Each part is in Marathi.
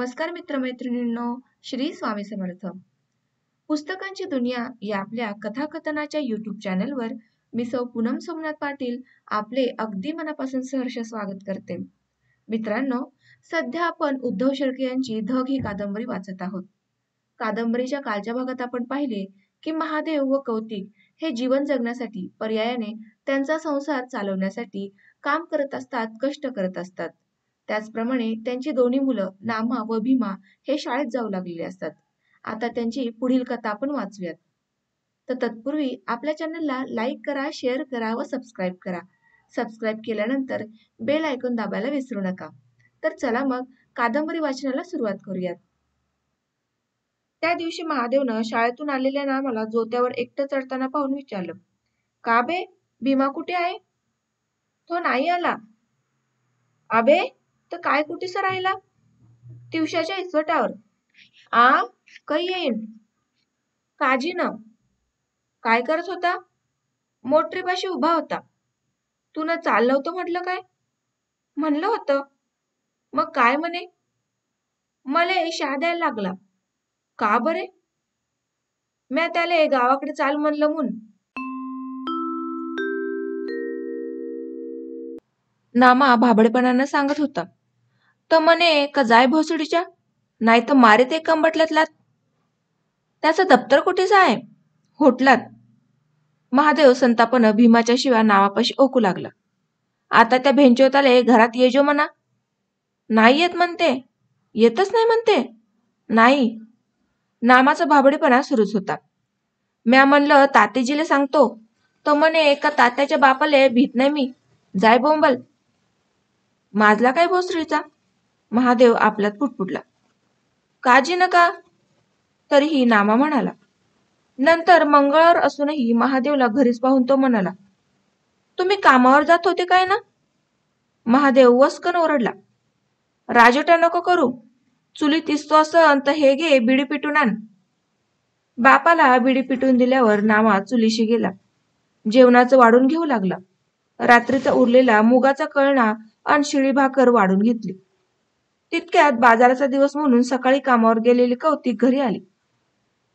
नमस्कार मित्रमैत्रिणींनो, श्री स्वामी समर्थ. पुस्तकांची दुनिया या आपल्या कथाकथनाच्या युट्यूब चॅनलवर मी सौ पूनम सोमनाथ पाटील आपले अगदी मनापासून सहर्ष स्वागत करते. मित्रांनो, सध्या आपण उद्धव शेळके यांची धग ही कादंबरी वाचत आहोत. कादंबरीच्या कालच्या भागात आपण पाहिले की महादेव व कौतिक हे जीवन जगण्यासाठी पर्यायाने त्यांचा संसार चालवण्यासाठी काम करत असतात, कष्ट करत असतात. त्याचप्रमाणे त्यांची दोन्ही मुलं नामा व भीमा हे शाळेत जाऊ लागलेले असतात. आता त्यांची पुढील कथा आपण वाचूयात. तर तत्पूर्वी आपल्या चॅनलला लाईक करा, शेअर करा व सबस्क्राईब करा. सबस्क्राईब केल्यानंतर बेल आयकॉन दाबायला विसरू नका. तर चला मग कादंबरी वाचनाला सुरुवात करूयात. त्या दिवशी महादेवनं शाळेतून आलेल्या नामाला जोत्यावर एकटं चढताना पाहून विचारलं, का बे, भीमा कुठे आहे? तो नाही आला. अबे, तर काय कुठेस राहिला? दिवसाच्या इसवटावर. काही येईन. काजी न. काय करत होता? मोटरीपाशी उभा होता. तू न चाललं होतं म्हटलं काय? म्हणलं होतं. मग काय म्हणे? मला शा द्यायला लागला. का बरे? म्या त्याला गावाकडे चाल म्हणलं म्हणून. नामा भाबडेपणानं सांगत होता. तर म्हणे का जाय भोसडीच्या, नाही तर मारे ते कंबटल्यातलात. त्याचं दप्तर कुठेच आहे? होटलात. महादेव संतापानं भीमाच्या शिवा नावापाशी ओकू लागला. आता त्या भेंचोताले घरात येजो म्हणा. नाही येत म्हणते. येतच नाही म्हणते. नाही. नामाचा भाबडेपणा सुरूच होता. म्या म्हणलं तातेजीले सांगतो. तो म्हणे एका तात्याच्या बापाले भीत नाही मी. जाय बोंबल. माजला काय भोसरीचा? महादेव आपल्यात पुटपुटला. काजी नका. तरीही नामा म्हणाला. नंतर मंगळवार असूनही महादेवला घरीच पाहून तो म्हणाला, तुम्ही कामावर जात होते काय ना? महादेव वस्कन ओरडला. राजोटा नको करू. चुली तिसतो असन तर हे घे बिडी पिटून आण. बापाला बिडी पिटून दिल्यावर नामा चुलीशी गेला. जेवणाचं वाढून घेऊ लागला. रात्रीचा उरलेला मुगाचा कळणा आणि शिळी भाकर वाढून घेतली. तितक्यात बाजाराचा दिवस म्हणून सकाळी कामावर गेलेली कौतिक घरी आली.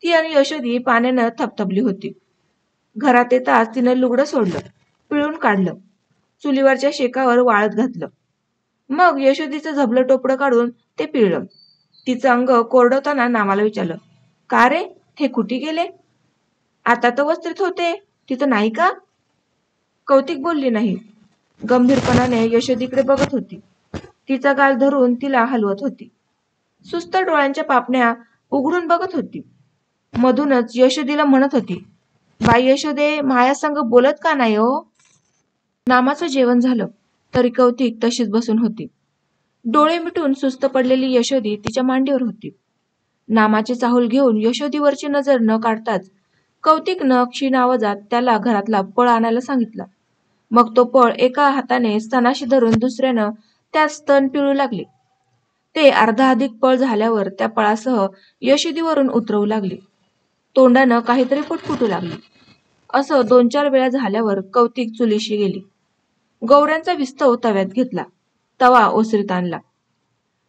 ती आणि यशोदी पाण्यानं थपथपली होती. घरात येताच तिनं लुगडं सोडलं, पिळून काढलं, चुलीवरच्या शेकावर वाळत घातलं. मग यशोदीचं झबलं टोपडं काढून ते पिळलं. तिचं अंग कोरडवताना नामाला विचारलं, का रे, हे कुठे गेले? आता तर वस्त्रीत होते, तिथं नाही का? कौतिक बोलली नाही. गंभीरपणाने यशोदीकडे बघत होती. तिचा गाल धरून तिला हलवत होती. सुस्त डोळ्यांच्या पापण्या उघडून बघत होती. मधूनच यशोदीला म्हणत होती, बाई यशोदे, मायासंग बोलत का नाही हो? नामाचं जेवण झालं तरी कौतिक तशीच बसून होती. डोळे मिटून सुस्त पडलेली यशोदी तिच्या मांडीवर होती. नामाची चाहूल घेऊन यशोदीवरची नजर न काढताच कौतिकनं क्षीण आवाजात त्याला घरातला पळ आणायला सांगितला. मग तो पळ एका हाताने स्तनाशी धरून दुसऱ्यानं त्यात स्तन पिळू लागले. ते अर्धाधिक पळ झाल्यावर त्या पळासह यशोदीवरून उतरवू लागले. तोंडानं काहीतरी पुटपुटू लागली. असं 2-4 वेळा झाल्यावर कौतिक चुलीशी गेली. गौऱ्यांचा विस्तव तव्यात घेतला. तवा ओसरीत आणला.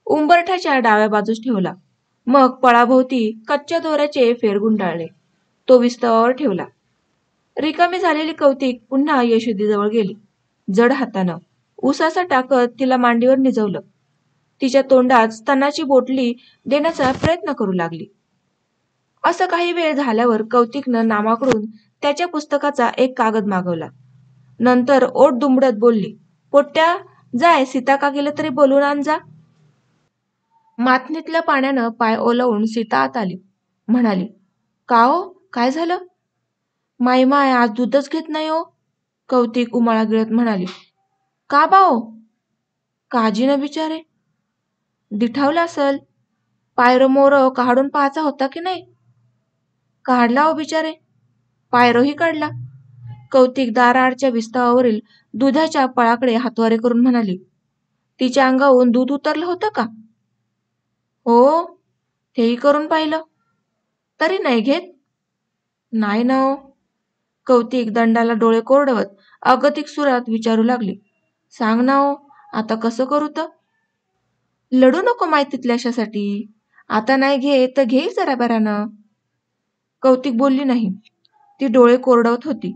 उंबरठ्याच्या डाव्या बाजूस ठेवला. मग पळाभोवती कच्च्या दोऱ्याचे फेर गुंडाळले. तो विस्तवावर ठेवला. रिकामी झालेली कौतिक पुन्हा यशोदीजवळ गेली. जड हातानं उसासा टाकत तिला मांडीवर निजवलं. तिच्या तोंडात स्तनाची बोटली देण्याचा प्रयत्न करू लागली. असं काही वेळ झाल्यावर कौतिकनं नामाकडून त्याच्या पुस्तकाचा एक कागद मागवला. नंतर ओठ दुमडत बोलली, पोट्ट्या, जाय सीता का गेलं तरी बोलून आण जा. मातनीतल्या पाण्यानं पाय ओलावून सीता आत आली. म्हणाली, का हो, काय झालं? माय माय, आज दूधच घेत नाही हो. कौतिक उमाळा गिळत म्हणाली, का बाओ? काजी न बिचारे. दिठावला असल. पायरो मोरो काढून पाहायचा होता की नाही? काढला हो बिचारे. पायरोही काढला. कौतिक दाराआडच्या विस्तवावरील दुधाच्या पळाकडे हातवारे करून म्हणाली, तिच्या अंगावरून दूध उतरलं होतं का? हो, तेही करून पाहिलं. तरी नाही घेत? नाही ना हो. कौतिक दंडाला डोळे कोरडवत अगतिक सुरात विचारू लागली, सांग ना हो, आता कसं करू तर? लढू नको माहितीतल्याशासाठी. आता नाही घे तर घे जरा बरानं. कौतिक बोलली नाही. ती डोळे कोरडवत होती.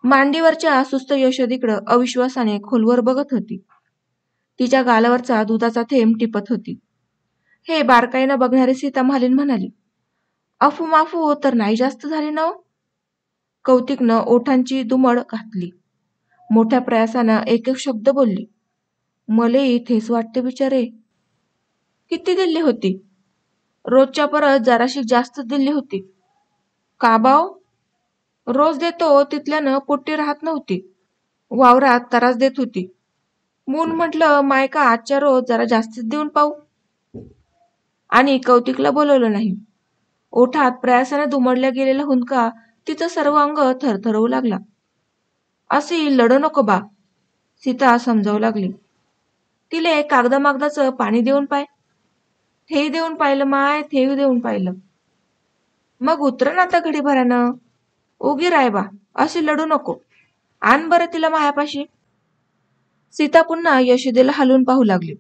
मांडीवरच्या सुस्त यशोदीकडं अविश्वासाने खोलवर बघत होती. तिच्या गालावरचा दुधाचा थेंब टिपत होती. हे बारकाईनं बघणारी सीता मालिन म्हणाली, अफू माफू तर नाही जास्त झाली ना? कौतिकनं ओठांची दुमड घातली. मोठ्या प्रयासानं एक एक शब्द बोलली. मले इथेच वाटते बिचारे. किती दिल्ली होती? रोजच्या परत जराशी जास्त दिल्ली होती. का बाव? रोज देतो तिथल्यानं पोट्टी राहत नव्हती. वावरात त्रास देत होती. म्हणून म्हटलं मायका आजच्या रोज जरा जास्तीच देऊन पाहू. आणि कौतिकला बोलवलं नाही. ओठात प्रयासाने दुमडल्या गेलेला हुंदका तिचं सर्व अंग थरथरवू लागला. अशी लढू नको बा, सीता समजावू लागली. तिले कागदामागदाचं पाणी देऊन पाय. थेही देऊन पाहिलं माय, थेही देऊन पाहिलं. मग उतरण आता घडीभरानं. उगी राय बा, अशी लढू नको. आण बरं तिला मायापाशी. सीता पुन्हा यशोदेला हलवून पाहू लागली.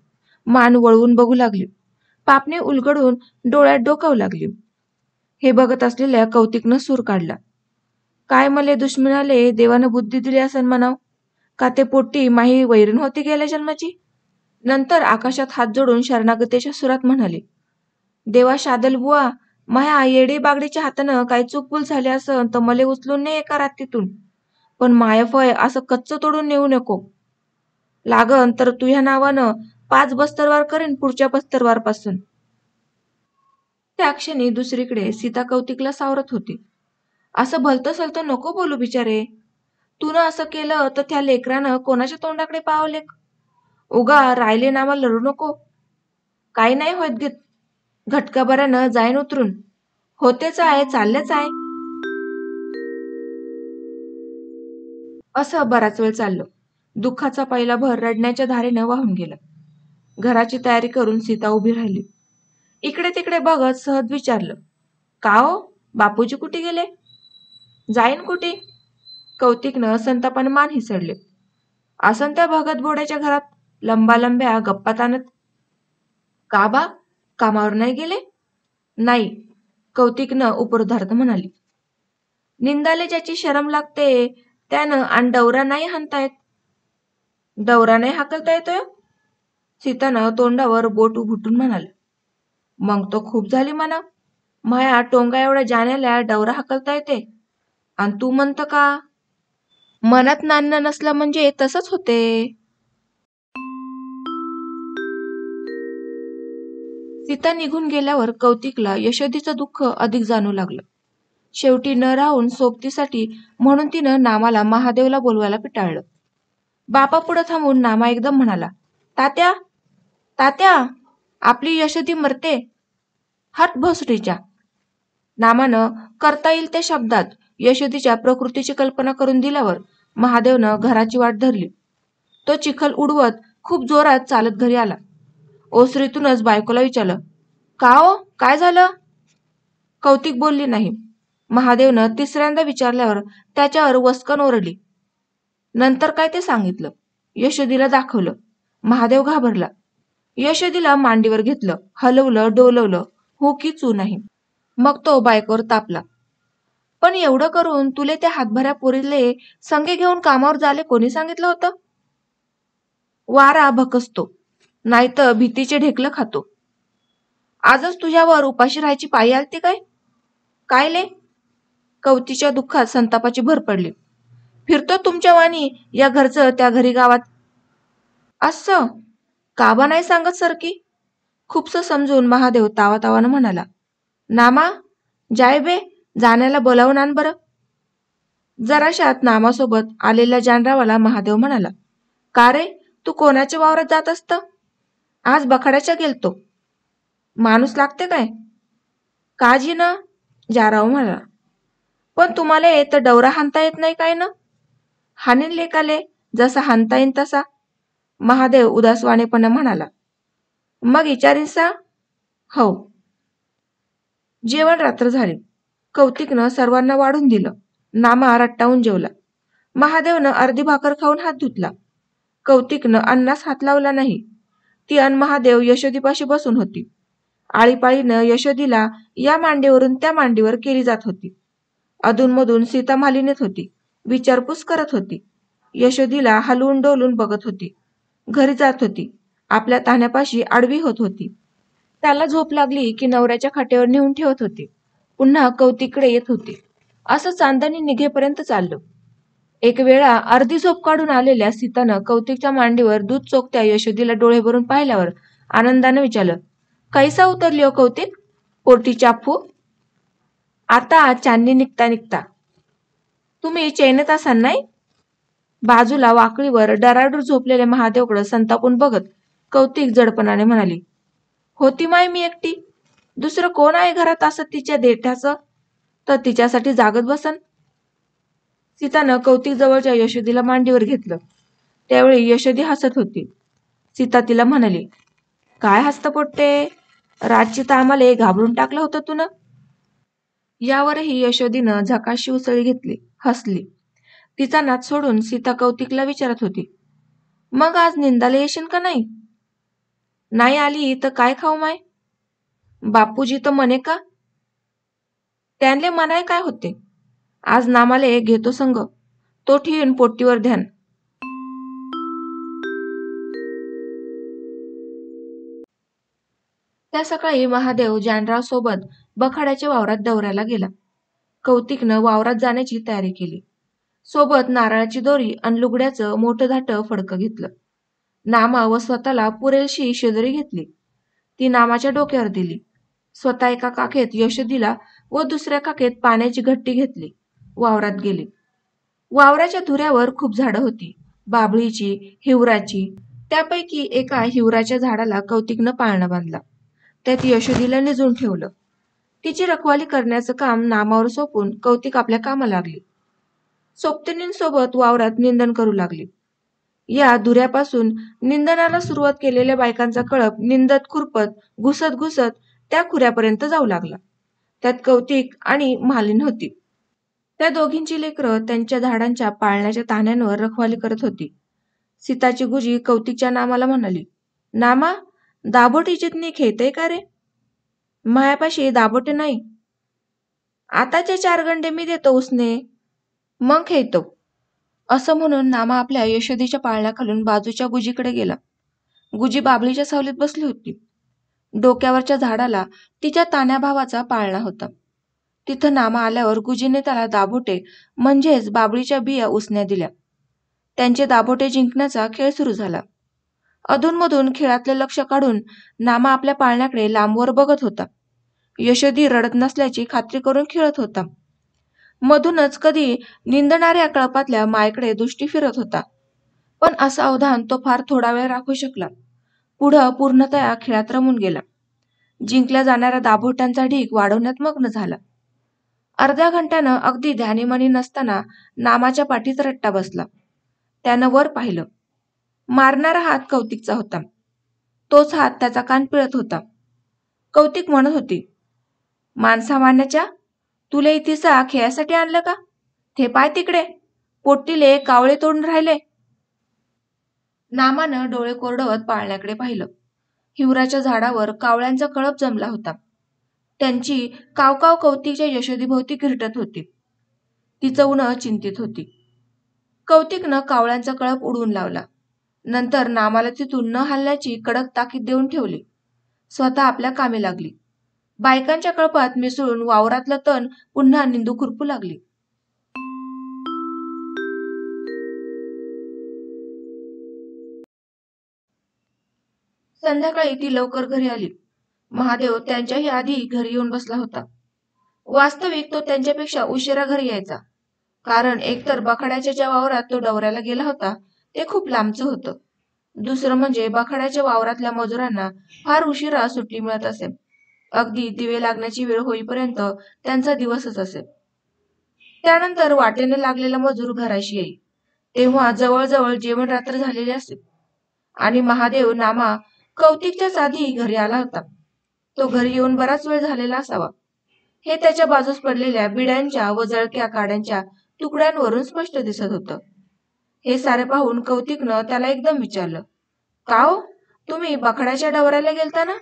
मान वळवून बघू लागली. पापणी उलगडून डोळ्यात डोकावू लागली. हे बघत असलेल्या कौतिकनं सूर काढला. काय मले दुश्मनाले देवानं बुद्धी दिली असन म्हणाव. का ते पोट्टी माही वैरण होती गेल्या जन्माची. नंतर आकाशात हात जोडून शरणागतीच्या सुरात म्हणाले, देवा शादल बुवा, माया येडी बागडीच्या हातानं काही चूकभूल झाली असन तर मले उचलून ने एका रात्रीतून. पण मायाफय असं कच्च तोडून नेऊ नको. लागन तर तुझ्या नावानं 5 बस्तरवार करीन पुढच्या बस्तरवारपासून. त्या क्षणी दुसरीकडे सीता कौतिकला सावरत होती. असं भलतं सलतं नको बोलू बिचारे. तू न असं केलं तर त्या लेकरानं कोणाच्या तोंडाकडे पावले. उगा राहिले नामा लढू नको. काही नाही होत घेत. घटकाभरानं जाईन उतरून. होतेच आहे, चाललेच आहे. असं बराच वेळ चाललं. दुःखाचा पहिला भर रडण्याच्या धारेनं वाहून गेला. घराची तयारी करून सीता उभी राहिली. इकडे तिकडे बघत सहज विचारलं, का हो, बापूजी कुठे गेले? जाईन कुठे? कौतिकनं संतापानं मान हिसडले. आसन त्या भगत बोड्याच्या घरात लंब्या गप्पा ताणत. का बा, कामावर नाही गेले? नाही, कौतिकनं उपरोधार्थ म्हणाली. निंदाले ज्याची शरम लागते त्यानं आणि डवरा नाही हाणता येत. डवरा नाही हाकलता येतोय? सीतानं तोंडावर बोट उभटून म्हणाल. मग तो खूप झाली म्हणा. माया टोंगा एवढ्या जाण्याला डवरा हाकलता येते. आणि तू म्हणत का? मनात नाणं नसलं म्हणजे तसंच होते. सीता निघून गेल्यावर कौतिकला यशोदीचं दुःख अधिक जाणू लागलं. शेवटी न राहून सोबतीसाठी म्हणून तिनं नामाला महादेवला बोलवायला पिटाळलं. बापा पुढे थांबून नामा एकदम म्हणाला, तात्या, तात्या, आपली यशोदी मरते. हट भोसडीच्या. नामानं करता येईल त्या शब्दात यशोदीच्या प्रकृतीची कल्पना करून दिल्यावर महादेवनं घराची वाट धरली. तो चिखल उडवत खूप जोरात चालत घरी आला. ओसरीतूनच बायकोला विचारलं, का हो, काय झालं? कौतिक बोलली नाही. महादेवनं तिसऱ्यांदा विचारल्यावर त्याच्यावर वस्कन ओरडली. नंतर काय ते सांगितलं. यशोदीला दाखवलं. महादेव घाबरला. यशोदीला मांडीवर घेतलं, हलवलं, डोलवलं, हो की चू नाही. मग तो बायकोवर तापला. पण एवढं करून तुले त्या हातभऱ्या पोरीले संगे घेऊन कामावर जाले कोणी सांगितलं होतं? वारा भकसतो, नाहीतर भीतीचे ढेकलं खातो. आजच तुझ्यावर उपाशी राहायची पायी आलती काय? काय ले? कवतीच्या दुःखात संतापाची भर पडली. फिरतो तुमच्या वाणी या घरचं त्या घरी गावात. असं काबा नाही सांगत सरकी? खूपसं समजून महादेव तावातावानं म्हणाला, नामा, जाय बे, जाण्याला बोलावून आण बरं. जराशात नामासोबत आलेल्या जानरावाला महादेव म्हणाला, का रे, तू कोणाच्या वावरात जात असत? आज बखाड्याच्या गेलतो. माणूस लागते काय? काजी ना, जाराव म्हणाला. पण तुम्हाला तर डवरा हाणता येत नाही काय ना? हानीन लेकाले, जसा हाणता येईन तसा. महादेव उदासवाणेपणे म्हणाला. मग विचारीन सा? हो. जेवण रात्र झाले. कौतिकनं सर्वांना वाढून दिलं. नामा रट्टावून जेवला. महादेवनं अर्धी भाकर खाऊन हात धुतला. कौतिकनं अन्नास हात लावला नाही. ती अन महादेव यशोदीपाशी बसून होती. आळीपाळीनं यशोदीला या मांडीवरून त्या मांडीवर केली जात होती. अधूनमधून सीता मालिनीत होती, विचारपूस करत होती. यशोदीला हलवून डोलून बघत होती. घरी जात होती. आपल्या तान्यापाशी आडवी होत होती. त्याला झोप लागली की नवऱ्याच्या खाटेवर नेऊन ठेवत होती. पुन्हा कौतिकडे येत होती. असं चांदणी निघेपर्यंत चाललं. एक वेळा अर्धी झोप काढून आलेल्या सीतानं कौतिकच्या मांडीवर दूध चोखत्या यशोदीला डोळे भरून पाहिल्यावर आनंदानं विचारलं, कैसा उतरली हो कौतिक? पोटी चापू? आता चांदणी निघता निघता. तुम्ही चैनेत असाल नाही? बाजूला वाकळीवर डराडूर झोपलेल्या महादेवकडे संतापून बघत कौतिक जडपणाने म्हणाली, होती माय मी एकटी. दुसरं कोण आहे घरात असं तिच्या देठाचं तर तिच्यासाठी जागत बसन. सीतानं कौतिक जवळच्या यशोदीला मांडीवर घेतलं. त्यावेळी यशोदी हसत होती. सीता तिला म्हणाली, काय हसतं पोट्टे? रातची तर आम्हाला घाबरून टाकलं होतं तू ना. यावरही यशोदीनं झकाशी उसळी घेतली, हसली. तिचा नाद सोडून सीता कौतिकला विचारत होती, मग आज निंदाला येशील का नाही? नाही आली तर काय खाऊ माय? बापूजी तर म्हणे का? त्यांले म्हणाय काय होते? आज नामाले घेतो संग, तो ठेवून पोट्टीवर ध्यान. त्या सकाळी महादेव जानराव सोबत बखाड्याच्या वावरात दौऱ्याला गेला. कौतिकनं वावरात जाण्याची तयारी केली. सोबत नारळाची दोरी अन लुगड्याचं मोठं धाटं फडकं घेतलं. नामा व स्वतःला पुरेलशी शेजारी घेतली. ती नामाच्या डोक्यावर दिली. स्वतः एका काखेत यशोदीला व दुसऱ्या काखेत पाण्याची घट्टी घेतली. वावरात गेली. वावराच्या धुऱ्यावर खूप झाडं होती. बाभळीची, हिवराची. त्यापैकी एका हिवराच्या झाडाला कौतिकनं पाळणा बांधला. त्यात यशोदीला निजून ठेवलं. तिची रखवाली करण्याचं काम नामावर सोपून कौतिक आपल्या कामाला लागली. सोबतींसोबत वावरात निंदन करू लागली. या धुऱ्यापासून निंदनाला सुरुवात केलेल्या बायकांचा कळप निंदत खुरपत घुसत घुसत त्या खुऱ्यापर्यंत जाऊ लागला. त्यात कौतिक आणि मालिन होती. त्या दोघींची लेकरं त्यांच्या झाडांच्या पाळण्याच्या तान्यांवर रखवाली करत होती. सीताची गुजी कौतिकच्या नामाला म्हणाली, नामा, दाभोटी चितणी खेळतय का रे? मायापाशी दाभोटे नाही. आताचे 4 गंडे मी देतो उसने, मग खेळतो. असं म्हणून नामा आपल्या यशोदीच्या पाळण्याखालून बाजूच्या गुजीकडे गेला. गुजी बाभळीच्या सावलीत बसली होती. डोक्यावरच्या झाडाला तिच्या तान्या भावाचा पाळणा होता. तिथं नामा आल्यावर गुजीने त्याला दाभोटे म्हणजेच बाभळीच्या बिया उसण्या दिल्या. त्यांचे दाभोटे जिंकण्याचा खेळ सुरू झाला. अधूनमधून खेळातले लक्ष काढून नामा आपल्या पाळण्याकडे लांबवर बघत होता. यशोदी रडत नसल्याची खात्री करून खेळत होता. मधूनच कधी निंदणाऱ्या कळपातल्या मायकडे दृष्टी फिरत होता. पण असं अवधान तो फार थोडा वेळ राखू शकला. पुढं पूर्णतया खेळात रमून गेला. जिंकल्या जाणाऱ्या दाभोट्यांचा ढीग वाढवण्यात मग्न झाला. अर्ध्या घंट्यानं अगदी ध्यानीमनी नसताना नामाच्या पाठीत रट्टा बसला. त्यानं वर पाहिलं. मारणारा हात कौतिकचा होता. तोच हात त्याचा कान पिळत होता. कौतिक म्हणत होती, माणसा मारण्याच्या, तुले इथिसा खेळासाठी आणलं का? ते पाय तिकडे, पोट्टीले कावळे तोडून राहिले. नामानं डोळे कोरडवत पाळण्याकडे पाहिलं. हिवराच्या झाडावर कावळ्यांचा कळप जमला होता. त्यांची कावकाव कौतिकच्या यशोदीभोवती घिरटत होती. ती चवणं चिंतित होती. कौतिकनं कावळ्यांचा कळप उडवून लावला. नंतर नामाला तिथून न हलण्याची कडक ताकीद देऊन ठेवली. स्वतः आपल्या कामी लागली. बायकांच्या कळपात मिसळून वावरातलं तण पुन्हा निंदू खुरपू लागली. संध्याकाळी ती लवकर घरी आली. महादेव त्यांच्याही आधी घरी येऊन बसला होता. वास्तविक तो त्यांच्यापेक्षा उशिरा घरी यायचा. कारण एकतर बखाड्याच्या ज्या वावरात तो दौऱ्याला गेला होता ते खूप लांबचं होतं. दुसरं म्हणजे बखाड्याच्या वावरातल्या मजुरांना फार उशिरा सुट्टी मिळत असे. अगदी दिवे लागण्याची वेळ होईपर्यंत त्यांचा दिवसच असे. त्यानंतर वाटेने लागलेला मजूर घराशी येई. तेव्हा जवळजवळ जेवण रात्र झालेले असे. आणि महादेव नामा कौतिकच्याच आधी घरी आला होता. तो घरी येऊन बराच वेळ झालेला असावा. हे त्याच्या बाजूस पडलेल्या बिड्यांच्या व जळक्या काड्यांच्या तुकड्यांवरून स्पष्ट दिसत होतं. हे सारे पाहून कौतिकनं त्याला एकदम विचारलं, का हो, तुम्ही बकड्याच्या डवऱ्याला गेलता ना?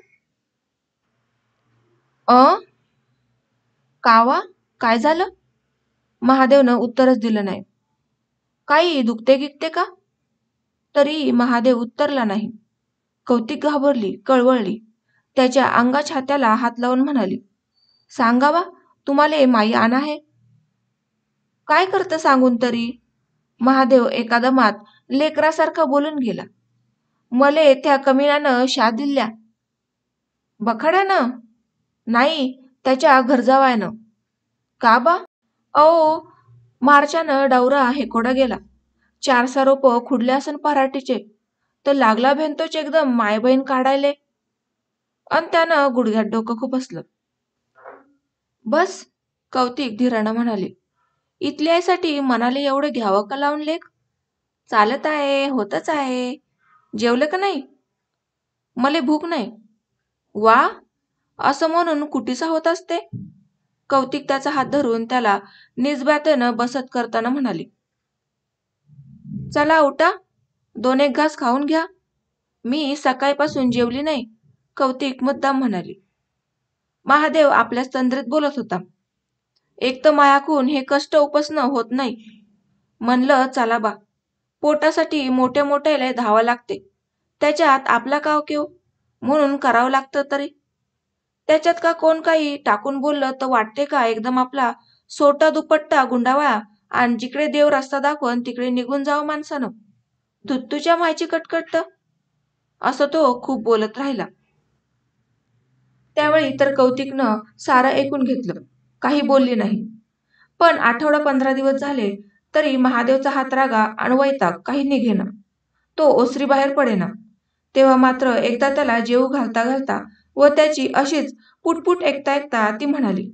कावा? काय झालं? महादेवनं उत्तरच दिलं नाही. काही दुखते गिकते का? तरी महादेव उत्तरला नाही. कौतिक घाबरली, कळवळली. त्याच्या छात्याला हात लावून म्हणाली, सांगावा, तुम्हाला माई आण आहे? काय करतं सांगून तरी? महादेव एका दमात लेकरासारखा बोलून गेला. मले त्या कमिनानं शा दिल्या. बखाड्यानं? नाही, त्याच्या घरजावायनं. का बा? मार्चानं डावरा हेकोडा गेला. 4 रोप खुडले असन पराठीचे, तर लागला भेंतोच एकदम माय बहीण काढायले. अन त्यानं गुडघ्यात डोकं खुपसलं. बस, कौतिक धीरानं म्हणाले. इथल्यासाठी मनाला एवढं घ्यावं का लावून लेख? चालत आहे, होतच आहे. जेवलं का नाही? मले भूक नाही. वा, असं म्हणून कुटीचा होत असते? कौतिक त्याचा हात धरून त्याला निजब्यातेनं बसत करताना म्हणाली. चला उठा, 2-1 घास खाऊन घ्या. मी सकाळपासून जेवली नाही, कौतिक मुद्दाम म्हणाली. महादेव आपल्या तंद्रीत बोलत होता. एक तर मायाकून हे कष्ट उपसणं होत नाही. म्हणलं चला बा, पोटासाठी मोठ्या मोठ्याला धावं लागते. त्याच्यात आपला काव केव म्हणून करावं लागतं तरी. त्याच्यात का कोण काही टाकून बोललं तर वाटते का एकदम आपला सोटा दुपट्टा गुंडावा आणि जिकडे देव रस्ता दाखवून तिकडे निघून जावं माणसानं? धुत्तूच्या मायची कटकट. असं तो खूप बोलत राहिला. त्यावेळी तर कौतिकनं सारं ऐकून घेतलं, काही बोलली नाही. पण 8-15 दिवस झाले तरी महादेवचा हात रागा आणि वैताग काही निघेना. तो ओसरी बाहेर पडेना. तेव्हा मात्र एकदा त्याला जेवू घालता घालता व त्याची अशीच पुटपुट ऐकता ऐकता ती म्हणाली,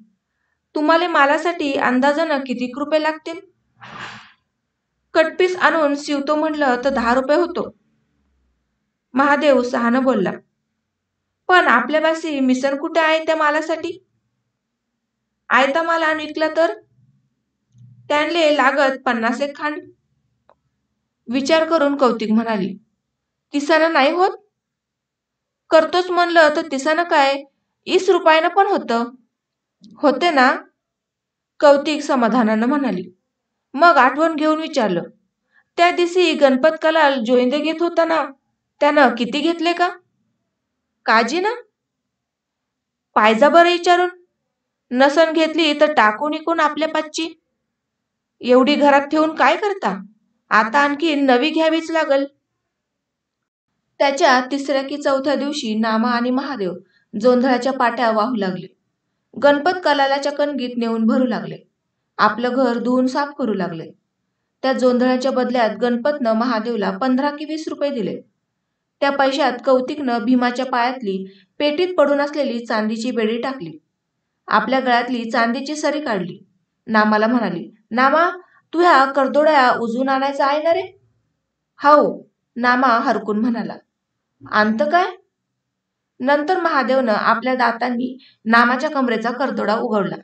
तुम्हाला मालासाठी अंदाजानं किती रुपये लागतील? कटपीस आणून शिवतो म्हणलं तर 10 रुपये होतो. महादेव सहानं बोलला. पण आपल्यापाशी मिसळ कुठे आहे त्या मालासाठी? आयता माल आणून विकला तर? त्यांले लागत 50 खांड. विचार करून कौतिक म्हणाली, तिसानं नाही होत? करतोच म्हणलं तर तिसानं काय 20 रुपयानं पण होतं. होते ना? कौतिक समाधानानं म्हणाली. मग आठवण घेऊन विचारलं, त्या दिवशी गणपत कलाल जोइंदे घेत होता ना, त्यानं किती घेतले का? काजी ना? पायजा बरं विचारून. नसन घेतली तर टाकून इकून आपल्या पाचची. एवढी घरात ठेवून काय करता? आता आणखी नवी घ्यावीच लागल. त्याच्या 3ऱ्या की 4थ्या दिवशी नामा आणि महादेव जोंधळाच्या पाट्या वाहू लागले. गणपत कलालाच्या कणगीत नेऊन भरू लागले. आपलं घर धुवून साफ करू लागले. त्या जोंधळाच्या बदल्यात गणपतनं महादेवला 15 की 20 रुपये दिले. त्या पैशात कौतिकनं भीमाच्या पायातली पेटीत पडून असलेली चांदीची बेडी टाकली. आपल्या गळ्यातली चांदीची सरी काढली. नामाला म्हणाली, नामा, तू ह्या करदोड्या उजून आणायचा आहे ना रे? हो, नामा हरकून म्हणाला. अंत काय? नंतर महादेवनं आपल्या दातांनी नामाच्या कमरेचा करदोडा उघडला.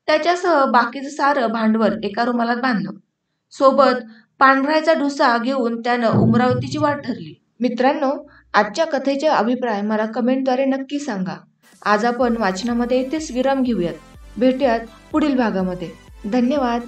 त्याच्यासह बाकीचं सारं भांडवल एका रुमालात बांधलं. सोबत पांढरायचा ढुसा घेऊन त्यानं उमरावतीची वाट धरली. मित्रांनो, आजच्या कथेचे अभिप्राय मला कमेंटद्वारे नक्की सांगा. आज आपण वाचनामध्ये इथेच विराम घेऊयात. भेटूयात पुढील भागामध्ये. धन्यवाद.